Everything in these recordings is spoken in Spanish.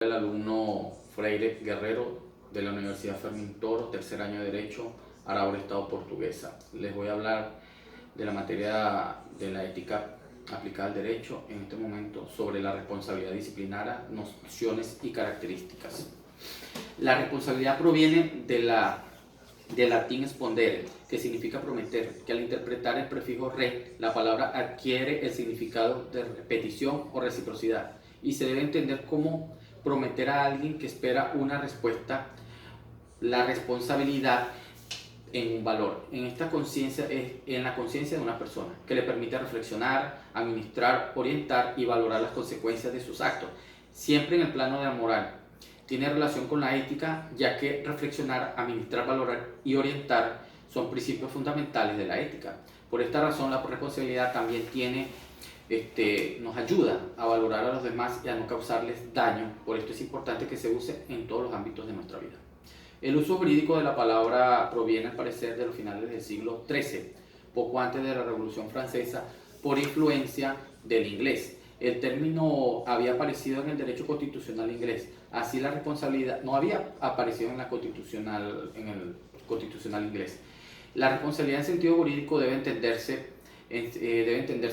El alumno Freire Guerrero de la Universidad Fermín Toro, tercer año de Derecho, Aragua, Estado Portuguesa. Les voy a hablar de la materia de la ética aplicada al derecho en este momento sobre la responsabilidad disciplinaria, nociones y características. La responsabilidad proviene del latín spondere, que significa prometer, que al interpretar el prefijo re, la palabra adquiere el significado de repetición o reciprocidad y se debe entender como prometer a alguien que espera una respuesta, la responsabilidad en un valor. En esta conciencia es en la conciencia de una persona que le permite reflexionar, administrar, orientar y valorar las consecuencias de sus actos, siempre en el plano de la moral. Tiene relación con la ética, ya que reflexionar, administrar, valorar y orientar son principios fundamentales de la ética. Por esta razón, la responsabilidad también nos ayuda a valorar a los demás y a no causarles daño. Por esto es importante que se use en todos los ámbitos de nuestra vida. El uso jurídico de la palabra proviene al parecer de los finales del siglo XIII, poco antes de la Revolución Francesa, por influencia del inglés. El término había aparecido en el derecho constitucional inglés, así la responsabilidad no había aparecido en el constitucional inglés. La responsabilidad en sentido jurídico debe entenderse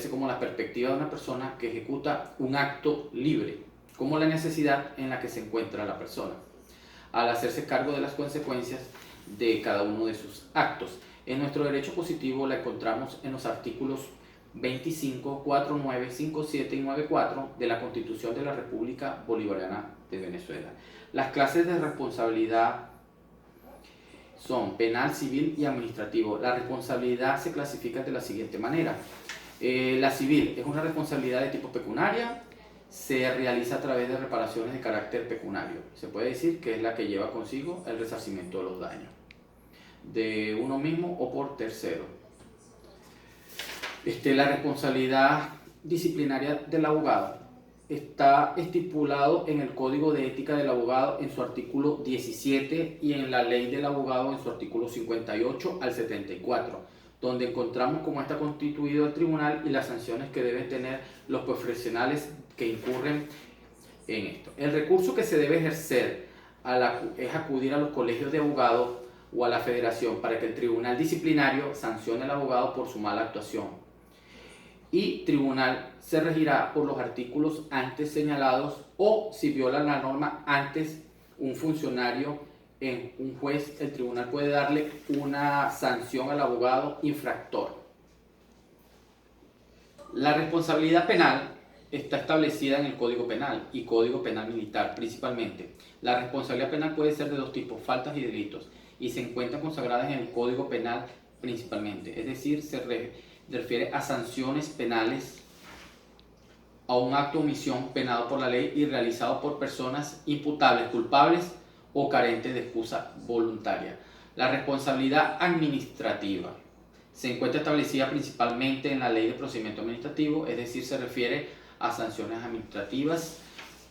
como la perspectiva de una persona que ejecuta un acto libre, como la necesidad en la que se encuentra la persona, al hacerse cargo de las consecuencias de cada uno de sus actos. En nuestro derecho positivo la encontramos en los artículos 25, 49, 57 y 94 de la Constitución de la República Bolivariana de Venezuela. Las clases de responsabilidad son penal, civil y administrativo. La responsabilidad se clasifica de la siguiente manera. La civil es una responsabilidad de tipo pecuniaria, se realiza a través de reparaciones de carácter pecuniario. Se puede decir que es la que lleva consigo el resarcimiento de los daños de uno mismo o por tercero. La responsabilidad disciplinaria del abogado está estipulado en el Código de Ética del Abogado en su artículo 17 y en la Ley del Abogado en su artículo 58 al 74, donde encontramos cómo está constituido el tribunal y las sanciones que deben tener los profesionales que incurren en esto. El recurso que se debe ejercer es acudir a los colegios de abogados o a la federación para que el tribunal disciplinario sancione al abogado por su mala actuación. Y tribunal se regirá por los artículos antes señalados o si viola la norma antes un funcionario en un juez, el tribunal puede darle una sanción al abogado infractor. La responsabilidad penal está establecida en el Código Penal y Código Penal Militar principalmente. La responsabilidad penal puede ser de dos tipos, faltas y delitos, y se encuentran consagradas en el Código Penal principalmente, es decir, se refiere a sanciones penales a un acto de omisión penado por la ley y realizado por personas imputables, culpables o carentes de excusa voluntaria. La responsabilidad administrativa se encuentra establecida principalmente en la Ley de Procedimiento Administrativo, es decir, se refiere a sanciones administrativas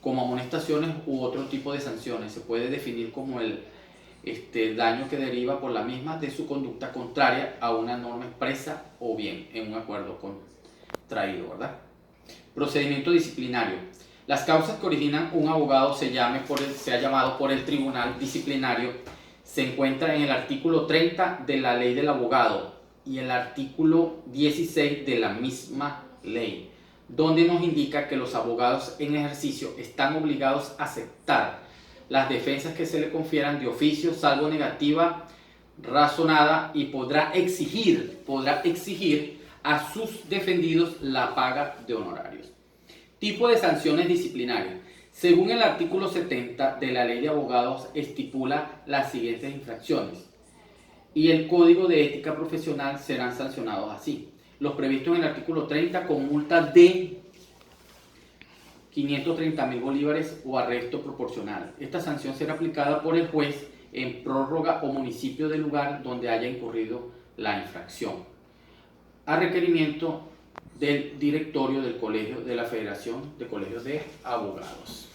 como amonestaciones u otro tipo de sanciones. Se puede definir como el daño que deriva por la misma de su conducta contraria a una norma expresa o bien en un acuerdo contraído, ¿verdad? Procedimiento disciplinario. Las causas que originan un abogado se ha llamado por el tribunal disciplinario se encuentra en el artículo 30 de la Ley del Abogado y el artículo 16 de la misma ley, donde nos indica que los abogados en ejercicio están obligados a aceptar las defensas que se le confieran de oficio, salvo negativa razonada, y podrá exigir a sus defendidos la paga de honorarios. Tipo de sanciones disciplinarias. Según el artículo 70 de la Ley de Abogados estipula las siguientes infracciones y el Código de Ética Profesional serán sancionados así. Los previstos en el artículo 30 con multa de 530.000 bolívares o arresto proporcional. Esta sanción será aplicada por el juez en prórroga o municipio del lugar donde haya incurrido la infracción, a requerimiento del directorio del colegio de la Federación de Colegios de Abogados.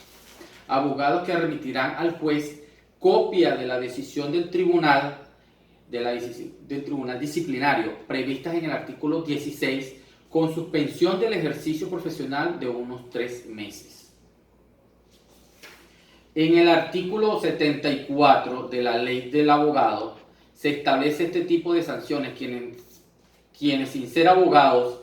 Abogados que remitirán al juez copia de la decisión del tribunal disciplinario previstas en el artículo 16 con suspensión del ejercicio profesional de unos 3 meses. En el artículo 74 de la ley del abogado se establece este tipo de sanciones. Quienes sin ser abogados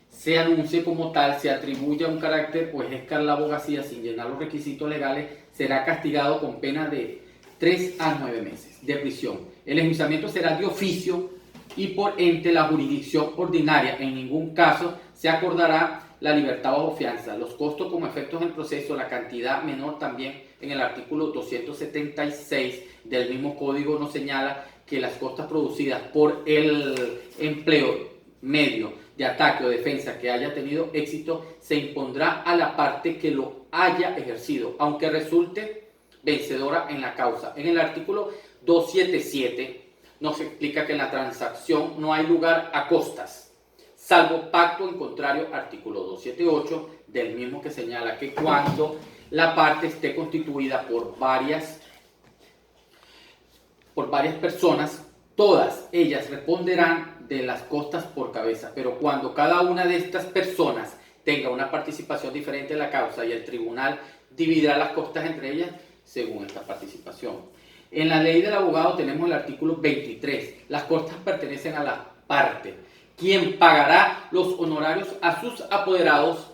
se anuncie como tal, se atribuya un carácter o ejerza la abogacía sin llenar los requisitos legales, será castigado con pena de 3 a 9 meses de prisión. El enjuiciamiento será de oficio y por ente la jurisdicción ordinaria. En ningún caso se acordará la libertad bajo fianza. Los costos como efectos del proceso, la cantidad menor también en el artículo 276 del mismo código nos señala que las costas producidas por el empleo medio de ataque o defensa que haya tenido éxito se impondrá a la parte que lo haya ejercido, aunque resulte vencedora en la causa. En el artículo 277 nos explica que en la transacción no hay lugar a costas, salvo pacto en contrario, artículo 278 del mismo, que señala que cuando la parte esté constituida por varias personas, todas ellas responderán de las costas por cabeza, pero cuando cada una de estas personas tenga una participación diferente en la causa y el tribunal dividirá las costas entre ellas según esta participación. En la ley del abogado tenemos el artículo 23. Las costas pertenecen a la parte, quien pagará los honorarios a sus apoderados,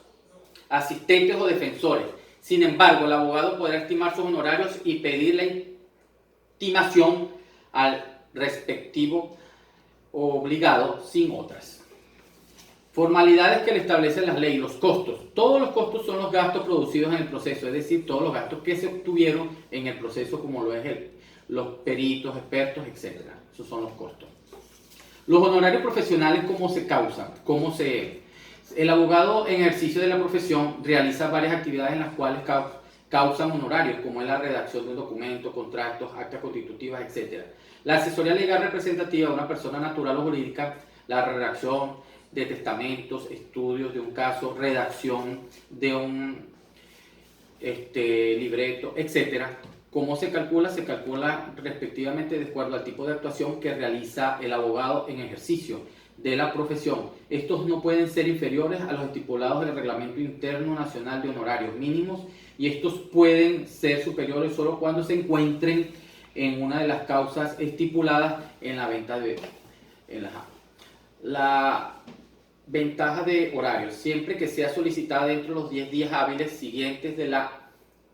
asistentes o defensores. Sin embargo, el abogado podrá estimar sus honorarios y pedir la intimación al respectivo obligado sin otras. Formalidades que le establecen las leyes, los costos. Todos los costos son los gastos producidos en el proceso, es decir, todos los gastos que se obtuvieron en el proceso, como lo es los peritos, expertos, etc. Esos son los costos. Los honorarios profesionales, ¿cómo se causan? El abogado en ejercicio de la profesión realiza varias actividades en las cuales causan honorarios, como es la redacción de un documento, contratos, actas constitutivas, etc. La asesoría legal representativa de una persona natural o jurídica, la redacción de testamentos, estudios de un caso, redacción de un libreto, etc. ¿Cómo se calcula? Se calcula respectivamente de acuerdo al tipo de actuación que realiza el abogado en ejercicio de la profesión. Estos no pueden ser inferiores a los estipulados del Reglamento Interno Nacional de Honorarios Mínimos, y estos pueden ser superiores solo cuando se encuentren en una de las causas estipuladas en la venta de la ventaja de horarios, siempre que sea solicitada dentro de los 10 días hábiles siguientes de la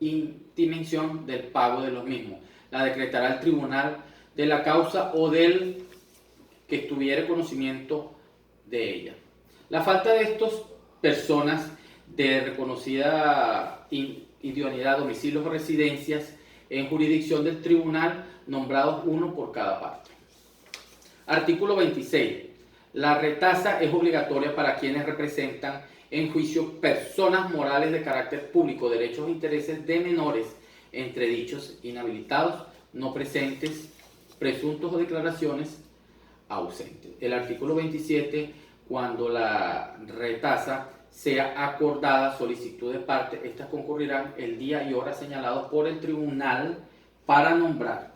intimación del pago de los mismos. La decretará el tribunal de la causa o del que tuviere conocimiento de ella. La falta de estas personas de reconocida idoneidad, domicilios o residencias en jurisdicción del tribunal, nombrados uno por cada parte. Artículo 26. La retasa es obligatoria para quienes representan en juicio personas morales de carácter público, derechos e intereses de menores, entre dichos inhabilitados, no presentes, presuntos o declaraciones ausentes. El artículo 27, cuando la retasa sea acordada solicitud de parte, estas concurrirán el día y hora señalados por el tribunal para nombrar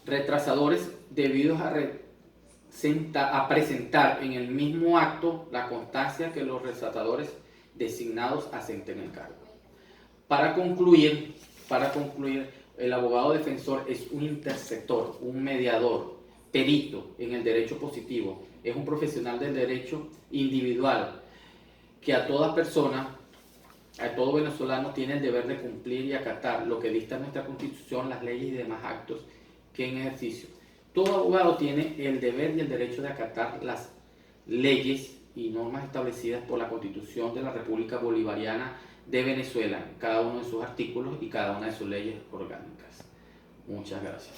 retrasadores debidos a presentar en el mismo acto la constancia que los retratadores designados asenten el cargo. Para concluir, el abogado defensor es un interceptor, un mediador, perito en el derecho positivo, es un profesional del derecho individual que a toda persona, a todo venezolano, tiene el deber de cumplir y acatar lo que dicta nuestra Constitución, las leyes y demás actos que en ejercicio. Todo abogado tiene el deber y el derecho de acatar las leyes y normas establecidas por la Constitución de la República Bolivariana de Venezuela, cada uno de sus artículos y cada una de sus leyes orgánicas. Muchas gracias.